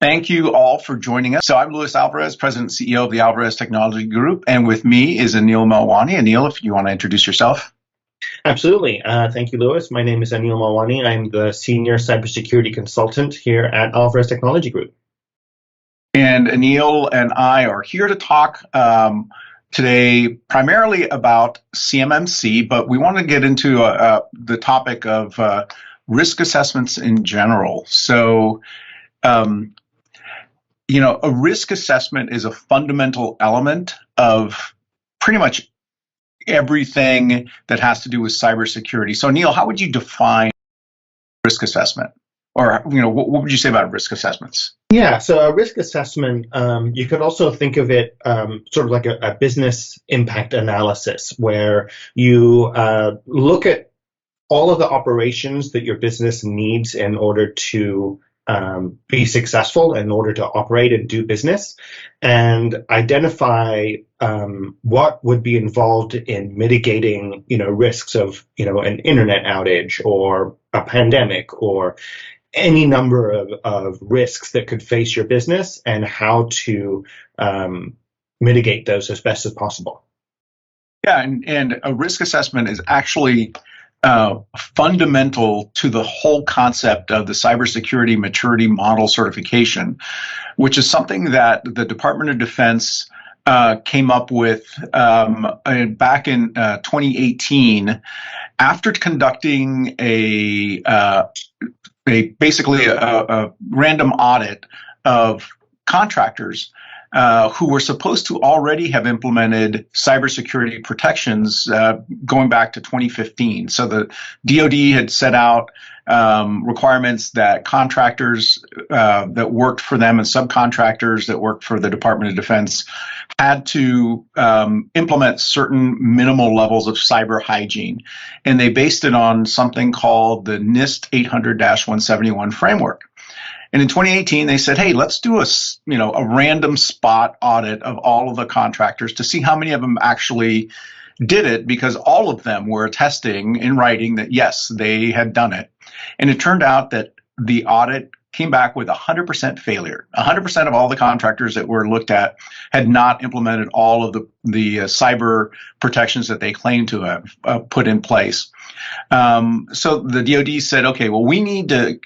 Thank you all for joining us. So I'm Luis Alvarez, President and CEO of the Alvarez Technology Group, and with me is Anil Melwani. Anil, if you want to introduce yourself. Absolutely. Thank you, Lewis. My name is Anil Malwani. I'm the Senior Cybersecurity Consultant here at Alvarez Technology Group. And Anil and I are here to talk today primarily about CMMC, but we want to get into the topic of risk assessments in general. So, a risk assessment is a fundamental element of pretty much everything that has to do with cybersecurity. So, Neil, how would you define risk assessment? Or, what would you say about risk assessments? Yeah, so a risk assessment, you could also think of it sort of like a business impact analysis, where you look at all of the operations that your business needs in order to be successful, in order to operate and do business, and identify what would be involved in mitigating, risks of, an internet outage or a pandemic or any number of risks that could face your business, and how to mitigate those as best as possible. Yeah, and a risk assessment is actually fundamental to the whole concept of the cybersecurity maturity model certification, which is something that the Department of Defense came up with back in 2018 after conducting basically a random audit of contractors who were supposed to already have implemented cybersecurity protections going back to 2015. So the DoD had set out requirements that contractors that worked for them and subcontractors that worked for the Department of Defense had to implement certain minimal levels of cyber hygiene. And they based it on something called the NIST 800-171 framework. And in 2018, they said, hey, let's do a random spot audit of all of the contractors to see how many of them actually did it, because all of them were attesting in writing that, yes, they had done it. And it turned out that the audit came back with 100% failure. 100% of all the contractors that were looked at had not implemented all of the cyber protections that they claimed to have put in place. So the DoD said, okay, well, we need to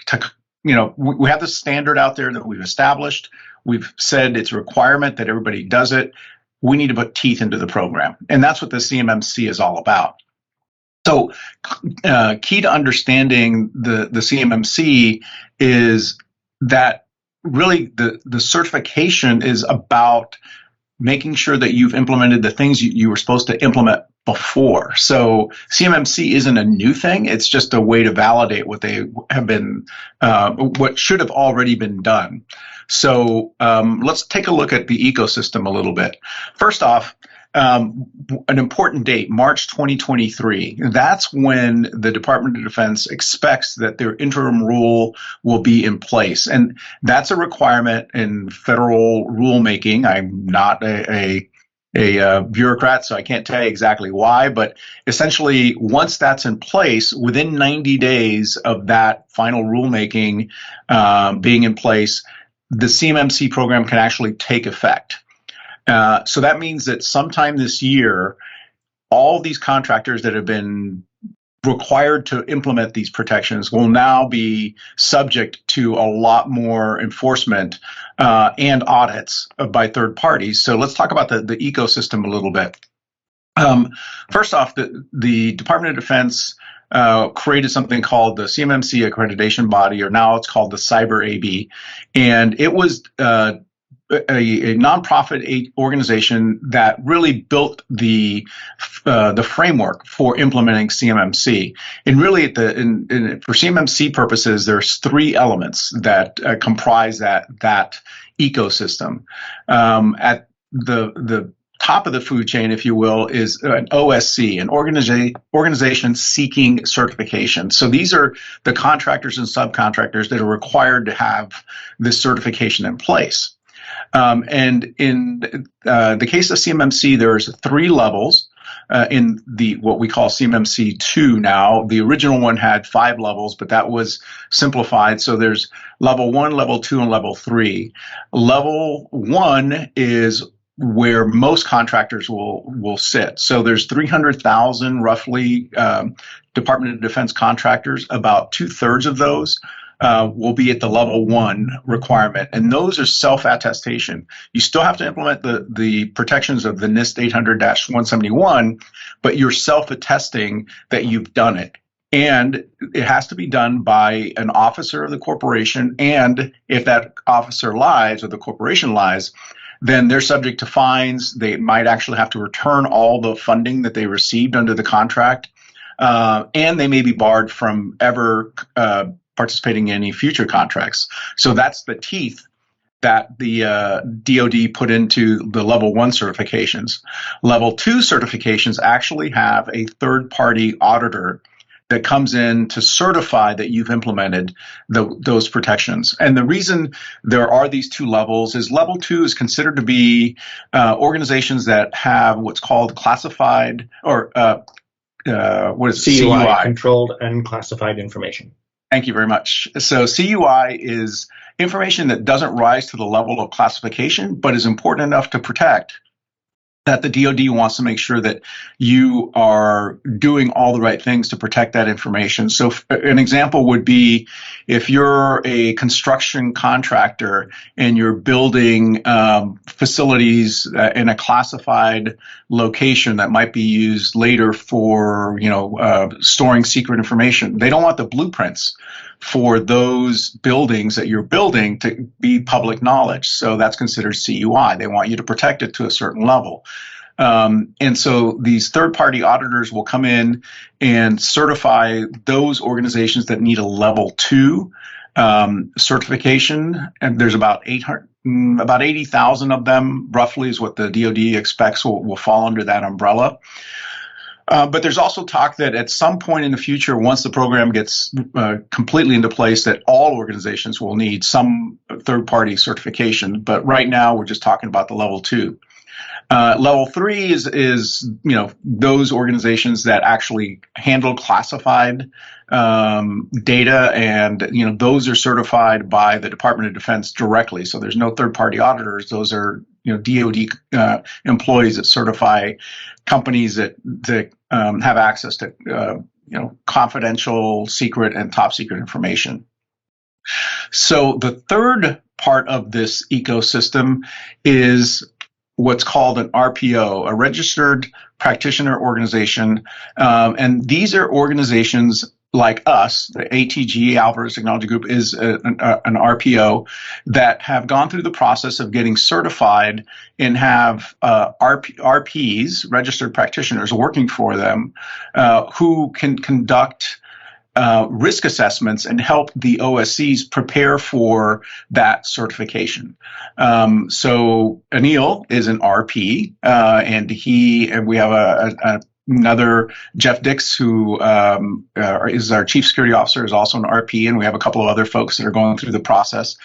we have this standard out there that we've established. We've said it's a requirement that everybody does it. We need to put teeth into the program. And that's what the CMMC is all about. So key to understanding the CMMC is that really the certification is about making sure that you've implemented the things you were supposed to implement before. So CMMC isn't a new thing. It's just a way to validate what they have been, what should have already been done. So let's take a look at the ecosystem a little bit. First off, an important date, March 2023. That's when the Department of Defense expects that their interim rule will be in place. And that's a requirement in federal rulemaking. I'm not a bureaucrat, so I can't tell you exactly why, but essentially once that's in place, within 90 days of that final rulemaking being in place, the CMMC program can actually take effect. So that means that sometime this year, all these contractors that have been required to implement these protections will now be subject to a lot more enforcement and audits by third parties. So let's talk about the ecosystem a little bit. First off, the Department of Defense created something called the CMMC Accreditation Body, or now it's called the Cyber AB, and it was a nonprofit organization that really built the framework for implementing CMMC. And really, for CMMC purposes, there's three elements that comprise that ecosystem. At the top of the food chain, if you will, is an OSC, an organization seeking certification. So these are the contractors and subcontractors that are required to have this certification in place. And in the case of CMMC, there's 3 levels. In the what we call CMMC 2 now. The original one had 5 levels, but that was simplified. So there's level 1, level 2, and level 3. Level 1 is where most contractors will sit. So there's 300,000 roughly Department of Defense contractors. About 2/3 of those will be at the level 1 requirement. And those are self-attestation. You still have to implement the protections of the NIST 800-171, but you're self-attesting that you've done it. And it has to be done by an officer of the corporation. And if that officer lies or the corporation lies, then they're subject to fines. They might actually have to return all the funding that they received under the contract. And they may be barred from ever participating in any future contracts. So that's the teeth that the DoD put into the level 1 certifications. Level 2 certifications actually have a third-party auditor that comes in to certify that you've implemented those protections. And the reason there are these 2 levels is level 2 is considered to be organizations that have what's called classified or what is it? CUI, controlled and classified information. Thank you very much. So CUI is information that doesn't rise to the level of classification, but is important enough to protect, that the DoD wants to make sure that you are doing all the right things to protect that information. So an example would be if you're a construction contractor and you're building facilities in a classified location that might be used later for, storing secret information. They don't want the blueprints for those buildings that you're building to be public knowledge. So that's considered CUI. They want you to protect it to a certain level. And so these third-party auditors will come in and certify those organizations that need a level 2 certification. And there's about 80,000 of them, roughly, is what the DoD expects will fall under that umbrella. But there's also talk that at some point in the future, once the program gets completely into place, that all organizations will need some third-party certification. But right now, we're just talking about the level 2. Level 3 is those organizations that actually handle classified data, and those are certified by the Department of Defense directly. So there's no third-party auditors. Those are DoD employees that certify companies that have access to confidential, secret, and top secret information. So the third part of this ecosystem is what's called an RPO, a registered practitioner organization. And these are organizations like us. The ATG, Alvarez Technology Group, is an RPO that have gone through the process of getting certified and have RPs, registered practitioners, working for them who can conduct risk assessments and help the OSCs prepare for that certification. So Anil is an RP, and we have another Jeff Dix, who is our chief security officer, is also an RP, and we have a couple of other folks that are going through the process.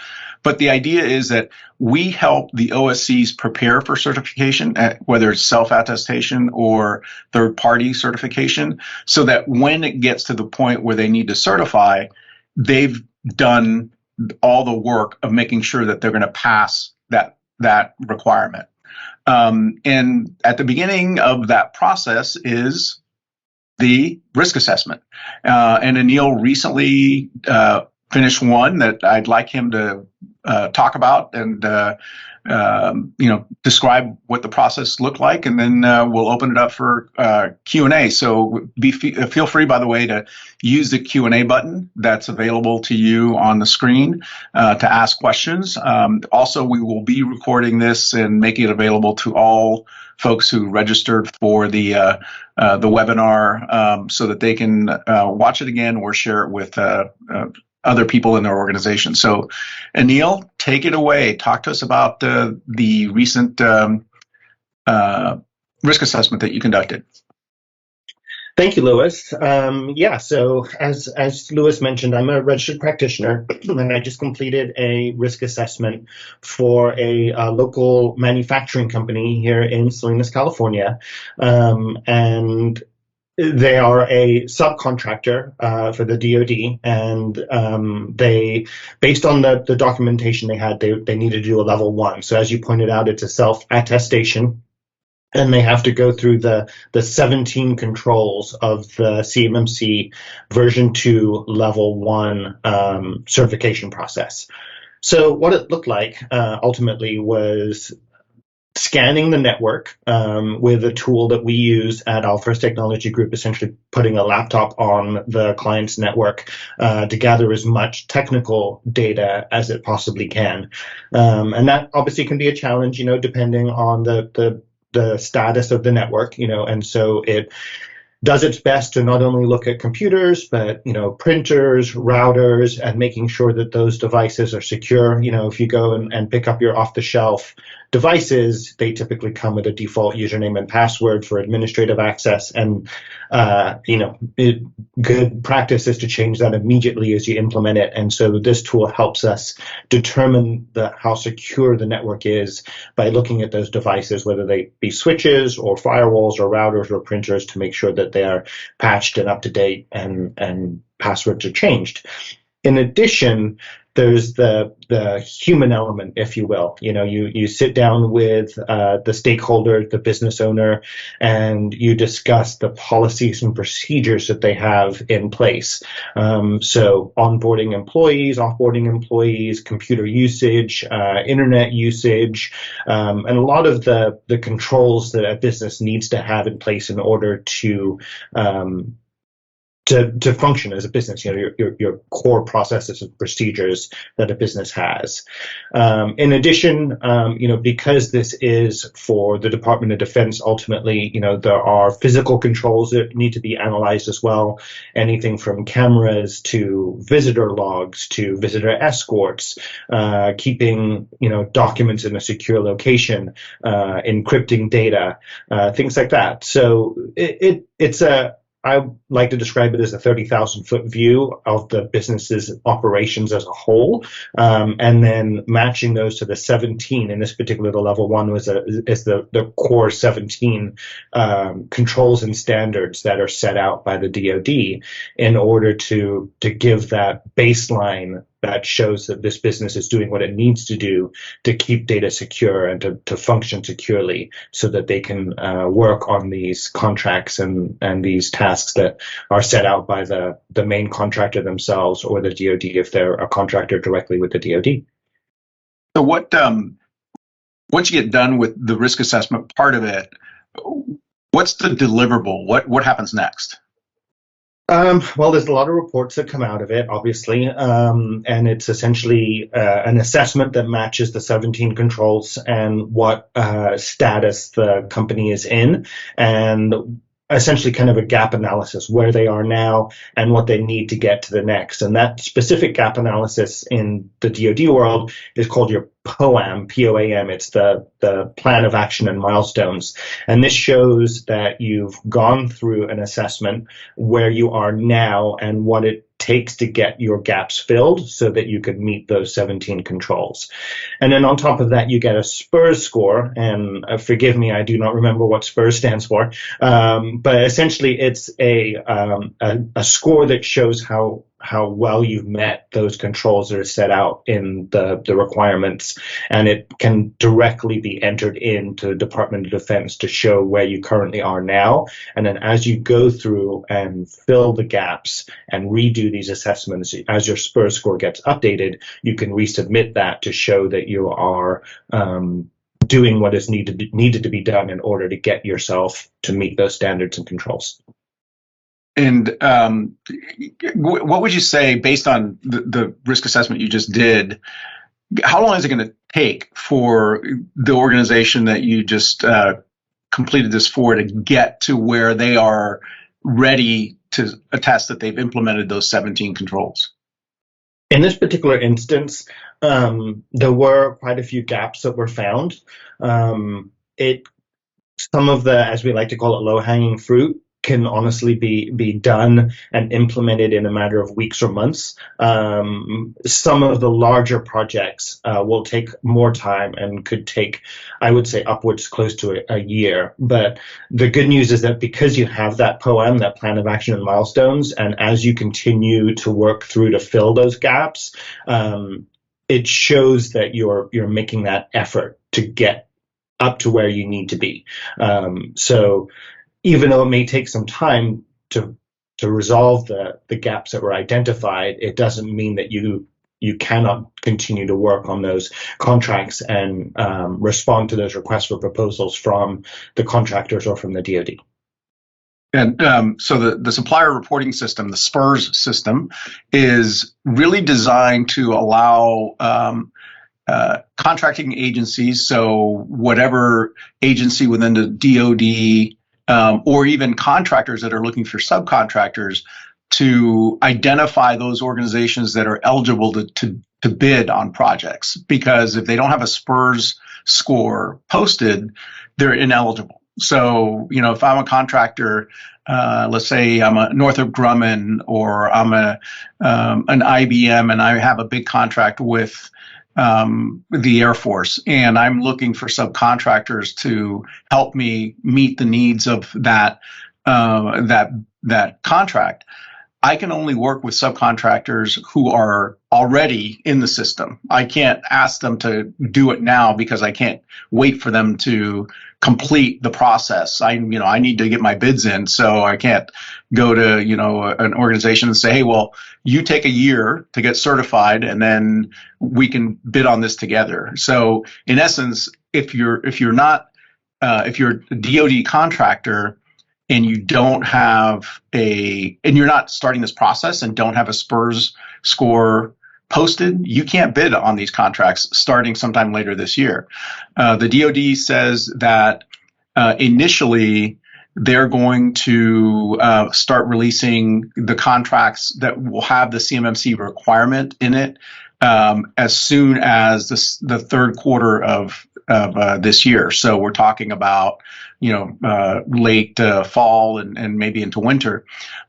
But the idea is that we help the OSCs prepare for certification, whether it's self-attestation or third-party certification, so that when it gets to the point where they need to certify, they've done all the work of making sure that they're going to pass that requirement. And at the beginning of that process is the risk assessment. And Anil recently finished one that I'd like him to talk about and describe what the process looked like, and then we'll open it up for Q&A. So feel free, by the way, to use the Q&A button that's available to you on the screen to ask questions. Also, we will be recording this and making it available to all folks who registered for the webinar so that they can watch it again or share it with other people in their organization. So, Anil, take it away. Talk to us about the recent risk assessment that you conducted. Thank you, Lewis. So as Lewis mentioned, I'm a registered practitioner, and I just completed a risk assessment for a local manufacturing company here in Salinas, California, and they are a subcontractor for the DoD, and they, based on the documentation they had, they needed to do a level 1. So as you pointed out, it's a self-attestation. And they have to go through the 17 controls of the CMMC version 2 level 1 certification process. So what it looked like ultimately was scanning the network with a tool that we use at All First Technology Group, essentially putting a laptop on the client's network to gather as much technical data as it possibly can. And that obviously can be a challenge, depending on the status of the network, and so it does its best to not only look at computers, but, printers, routers, and making sure that those devices are secure. If you go and pick up your off-the-shelf devices, they typically come with a default username and password for administrative access. And, good practice is to change that immediately as you implement it. And so this tool helps us determine how secure the network is by looking at those devices, whether they be switches or firewalls or routers or printers, to make sure that they are patched and up to date and passwords are changed. In addition, there's the human element, if you will. You sit down with the stakeholder, the business owner, and you discuss the policies and procedures that they have in place. So onboarding employees, offboarding employees, computer usage, internet usage, and a lot of the controls that a business needs to have in place in order to function as a business, your core processes and procedures that a business has. In addition, because this is for the Department of Defense, ultimately, there are physical controls that need to be analyzed as well. Anything from cameras to visitor logs to visitor escorts, keeping, documents in a secure location, encrypting data, things like that. So I like to describe it as a 30,000-foot view of the business's operations as a whole, and then matching those to the 17. In this particular, the level 1 is the core 17 controls and standards that are set out by the DoD in order to give that baseline that shows that this business is doing what it needs to do to keep data secure and to function securely, so that they can work on these contracts and these tasks that are set out by the main contractor themselves or the DoD if they're a contractor directly with the DoD. So once you get done with the risk assessment part of it, what's the deliverable? What happens next? Well, there's a lot of reports that come out of it, obviously, and it's essentially an assessment that matches the 17 controls and what status the company is in, and essentially kind of a gap analysis, where they are now and what they need to get to the next. And that specific gap analysis in the DoD world is called your POAM, P-O-A-M. It's the plan of action and milestones. And this shows that you've gone through an assessment where you are now and what it takes to get your gaps filled so that you could meet those 17 controls. And then on top of that, you get a SPURS score. And forgive me, I do not remember what SPURS stands for. But essentially, it's a score that shows how well you've met those controls that are set out in the requirements. And it can directly be entered into the Department of Defense to show where you currently are now. And then as you go through and fill the gaps and redo these assessments, as your SPURS score gets updated, you can resubmit that to show that you are doing what is needed to be done in order to get yourself to meet those standards and controls. And what would you say, based on the risk assessment you just did, how long is it going to take for the organization that you just completed this for to get to where they are ready to attest that they've implemented those 17 controls? In this particular instance, there were quite a few gaps that were found. Some of the, as we like to call it, low-hanging fruit can honestly be done and implemented in a matter of weeks or months. Some of the larger projects will take more time and could take, I would say, upwards close to a year. But the good news is that because you have that POM, that plan of action and milestones, and as you continue to work through to fill those gaps, it shows that you're making that effort to get up to where you need to be. So even though it may take some time to resolve the gaps that were identified, it doesn't mean that you cannot continue to work on those contracts and respond to those requests for proposals from the contractors or from the DoD. And so the supplier reporting system, the SPRS system, is really designed to allow contracting agencies, so whatever agency within the DoD or even contractors that are looking for subcontractors, to identify those organizations that are eligible to bid on projects. Because if they don't have a SPRS score posted, they're ineligible. So, if I'm a contractor, let's say I'm a Northrop Grumman or I'm an IBM, and I have a big contract with the Air Force, and I'm looking for subcontractors to help me meet the needs of that contract. I can only work with subcontractors who are already in the system. I can't ask them to do it now because I can't wait for them to complete the process. I need to get my bids in, so I can't go to, an organization and say, hey, well, you take a year to get certified and then we can bid on this together. So in essence, if you're a DoD contractor, and you don't have and you're not starting this process and don't have a SPRS score posted, you can't bid on these contracts starting sometime later this year. The DoD says that initially they're going to start releasing the contracts that will have the CMMC requirement in it as soon as the third quarter of this year. So we're talking about late fall and maybe into winter.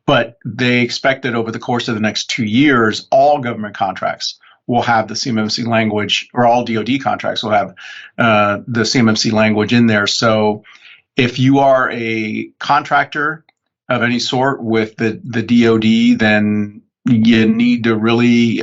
But they expect that over the course of the next 2 years, all government contracts will have the CMMC language, or all DoD contracts will have the CMMC language in there. So if you are a contractor of any sort with the DoD, then you need to really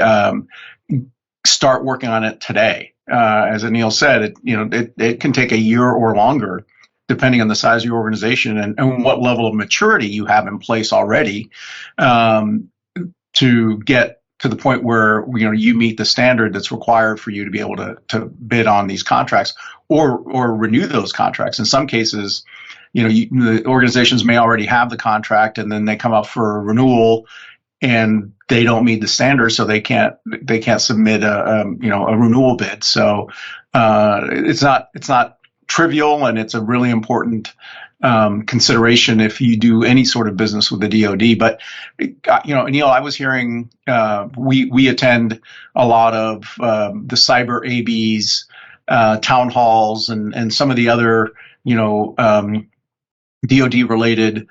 start working on it today. As Anil said, it can take a year or longer, depending on the size of your organization and what level of maturity you have in place already, to get to the point where you meet the standard that's required for you to be able to bid on these contracts or renew those contracts. In some cases, the organizations may already have the contract, and then they come up for renewal and they don't meet the standards, so they can't submit a renewal bid. So it's not trivial, and it's a really important consideration if you do any sort of business with the DoD. But Anil, I was hearing we attend a lot of the cyber ABs, town halls, and some of the other DoD related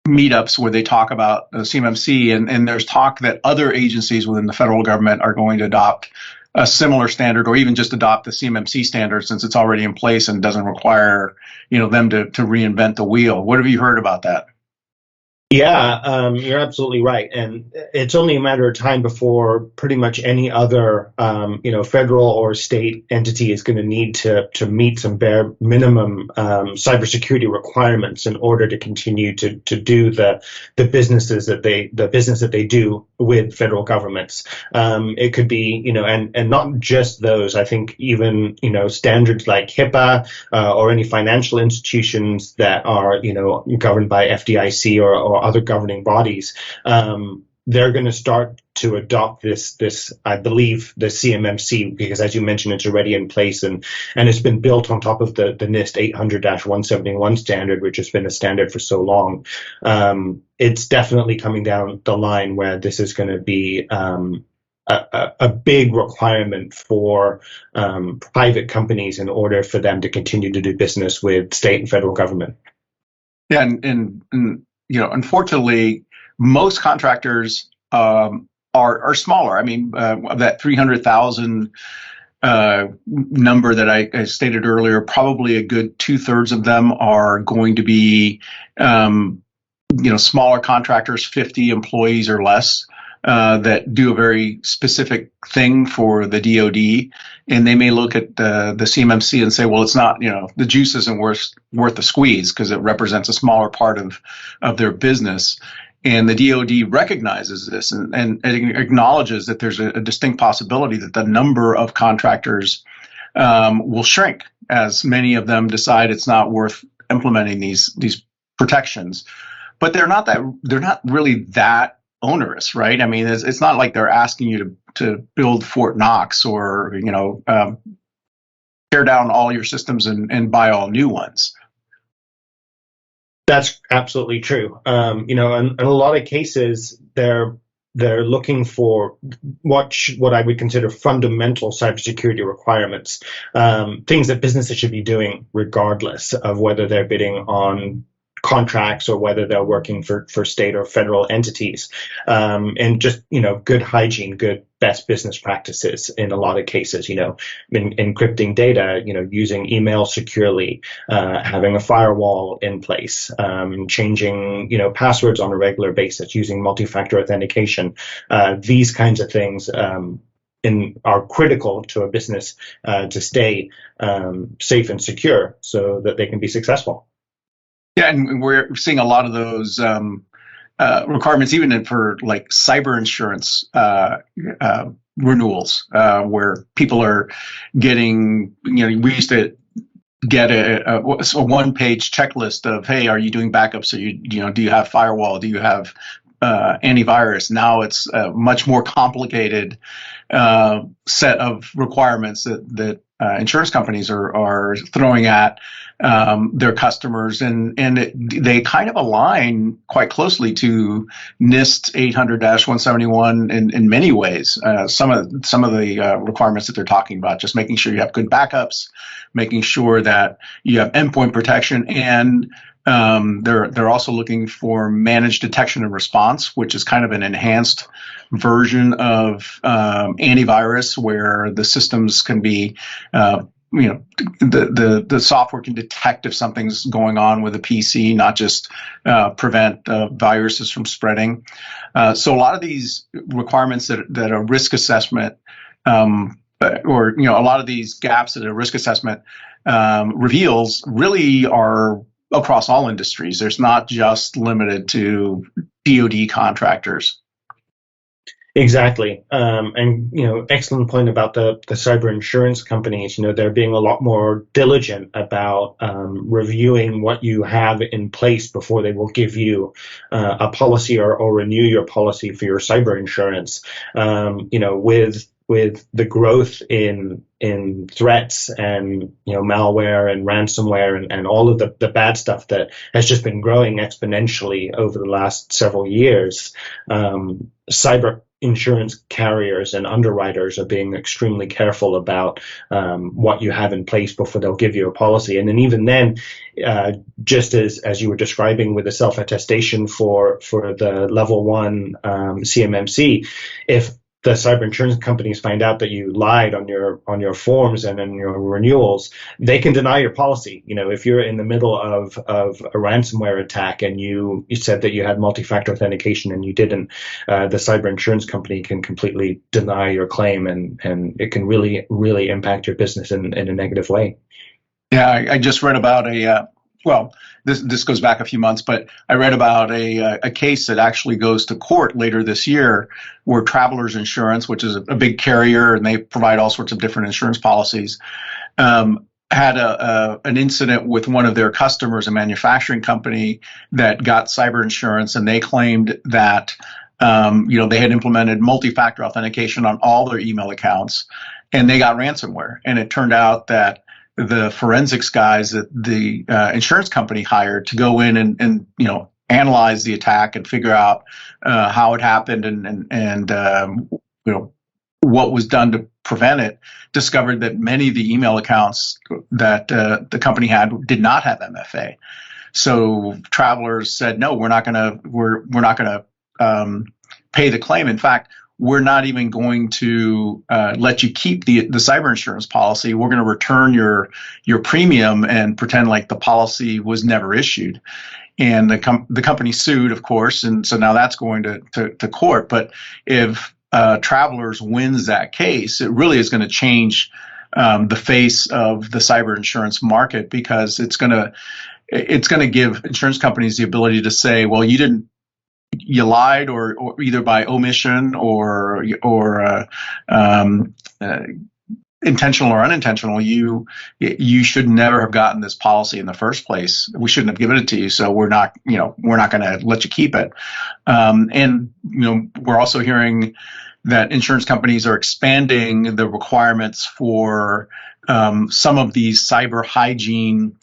meetups where they talk about CMMC, and there's talk that other agencies within the federal government are going to adopt a similar standard, or even just adopt the CMMC standard since it's already in place and doesn't require them to reinvent the wheel. What have you heard about that? Yeah, you're absolutely right. And it's only a matter of time before pretty much any other, federal or state entity is going to need to meet some bare minimum cybersecurity requirements in order to continue to do the business that they do with federal governments. It could be, and not just those. I think even, standards like HIPAA or any financial institutions that are, governed by FDIC or other governing bodies, they're going to start to adopt this, I believe, the CMMC, because as you mentioned, it's already in place and it's been built on top of the NIST 800-171 standard, which has been a standard for so long. It's definitely coming down the line where this is going to be a big requirement for private companies in order for them to continue to do business with state and federal government. Yeah, and unfortunately, most contractors are smaller. I mean, of that 300,000 number that I stated earlier, probably a good 2/3 of them are going to be, smaller contractors, 50 employees or less, that do a very specific thing for the DoD, and they may look at the CMMC and say, well, it's not, the juice isn't worth the squeeze because it represents a smaller part of their business. And the DoD recognizes this and acknowledges that there's a distinct possibility that the number of contractors will shrink as many of them decide it's not worth implementing these protections. But they're not really that onerous, right? I mean, it's not like they're asking you to build Fort Knox or tear down all your systems and buy all new ones. That's absolutely true. In a lot of cases, they're looking for what I would consider fundamental cybersecurity requirements, things that businesses should be doing regardless of whether they're bidding on contracts or whether they're working for state or federal entities, and just good hygiene, good best business practices in a lot of cases. Encrypting data, using email securely, having a firewall in place, changing passwords on a regular basis, using multi-factor authentication. These kinds of things are critical to a business to stay safe and secure so that they can be successful. Yeah, and we're seeing a lot of those requirements even for like cyber insurance renewals, where people are getting, we used to get a one-page checklist of, hey, are you doing backups? Do you have firewall? Do you have antivirus? Now it's a much more complicated set of requirements that insurance companies are throwing at their customers, and they kind of align quite closely to NIST 800-171 in many ways. Some of the requirements that they're talking about, just making sure you have good backups, making sure that you have endpoint protection, and they're also looking for managed detection and response, which is kind of an enhanced version of antivirus, where the systems can be, the software can detect if something's going on with a PC, not just prevent viruses from spreading. So a lot of these requirements that a risk assessment, or a lot of these gaps that a risk assessment reveals really are across all industries. There's not just limited to DoD contractors. Exactly. And, excellent point about the cyber insurance companies. They're being a lot more diligent about reviewing what you have in place before they will give you a policy or renew your policy for your cyber insurance. With the growth in threats and malware and ransomware and all of the bad stuff that has just been growing exponentially over the last several years, cyber insurance carriers and underwriters are being extremely careful about what you have in place before they'll give you a policy. And then even then, just as you were describing with the self-attestation for the level 1 CMMC, if the cyber insurance companies find out that you lied on your forms and in your renewals, they can deny your policy. If you're in the middle of a ransomware attack and you said that you had multi-factor authentication and you didn't, the cyber insurance company can completely deny your claim, and it can really, really impact your business in a negative way. Yeah, I just read about this goes back a few months, but I read about a case that actually goes to court later this year, where Travelers Insurance, which is a big carrier and they provide all sorts of different insurance policies, had an incident with one of their customers, a manufacturing company that got cyber insurance, and they claimed that they had implemented multi-factor authentication on all their email accounts, and they got ransomware. And it turned out that the forensics guys that the insurance company hired to go in and analyze the attack and figure out how it happened and what was done to prevent it, discovered that many of the email accounts that the company had did not have MFA. So travelers said, no, we're not going to pay the claim. In fact, we're not even going to let you keep the cyber insurance policy. We're going to return your premium and pretend like the policy was never issued. And the company sued, of course, and so now that's going to court. But if Travelers wins that case, it really is going to change the face of the cyber insurance market, because it's going to give insurance companies the ability to say, well, you lied, or either by omission or intentional or unintentional, you should never have gotten this policy in the first place. We shouldn't have given it to you, so we're not going to let you keep it. And we're also hearing that insurance companies are expanding the requirements for some of these cyber hygiene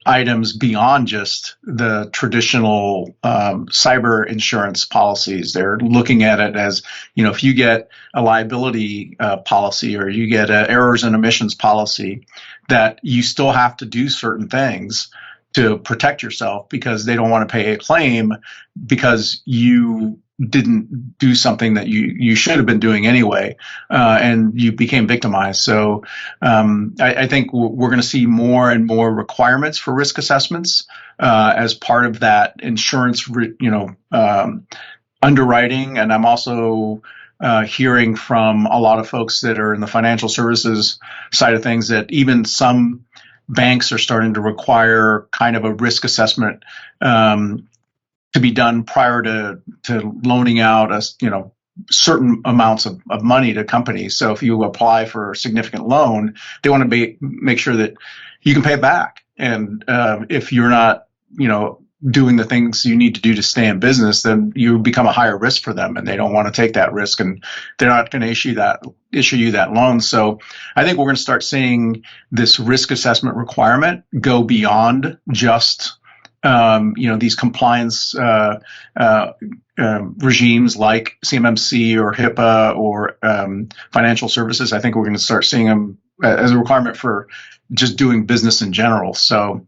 items beyond just the traditional cyber insurance policies. They're looking at it as, if you get a liability policy, or you get an errors and omissions policy, that you still have to do certain things to protect yourself, because they don't want to pay a claim because you didn't do something that you should have been doing anyway, and you became victimized. So I think we're going to see more and more requirements for risk assessments as part of that insurance, underwriting. And I'm also hearing from a lot of folks that are in the financial services side of things that even some banks are starting to require kind of a risk assessment to be done prior to loaning out certain amounts of money to companies. So if you apply for a significant loan, they want to make sure that you can pay it back. And if you're not, doing the things you need to do to stay in business, then you become a higher risk for them, and they don't want to take that risk, and they're not going to issue you that loan. So I think we're going to start seeing this risk assessment requirement go beyond just these compliance regimes like CMMC or HIPAA or financial services. I think we're going to start seeing them as a requirement for just doing business in general. So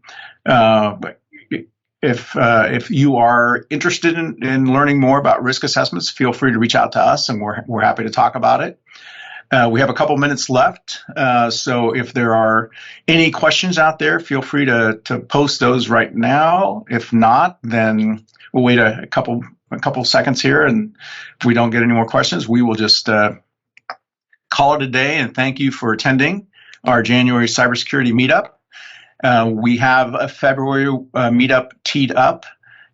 if you are interested in learning more about risk assessments, feel free to reach out to us, and we're happy to talk about it. We have a couple minutes left, so if there are any questions out there, feel free to post those right now. If not, then we'll wait a couple seconds here, and if we don't get any more questions, we will just call it a day. And thank you for attending our January cybersecurity meetup. We have a February meetup teed up,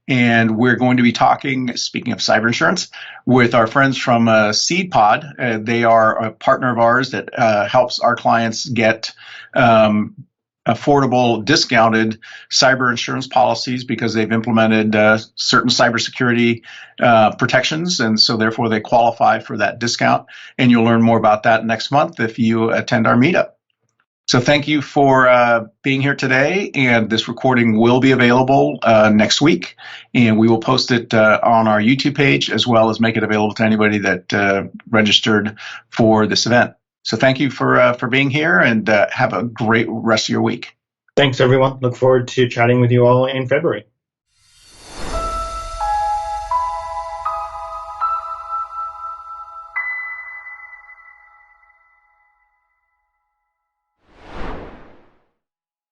and we're going to be talking, speaking of cyber insurance, with our friends from SeedPod. They are a partner of ours that helps our clients get affordable, discounted cyber insurance policies, because they've implemented certain cybersecurity protections, and so therefore they qualify for that discount. And you'll learn more about that next month if you attend our meetup. So thank you for being here today, and this recording will be available next week, and we will post it on our YouTube page, as well as make it available to anybody that registered for this event. So thank you for being here, and have a great rest of your week. Thanks, everyone. Look forward to chatting with you all in February.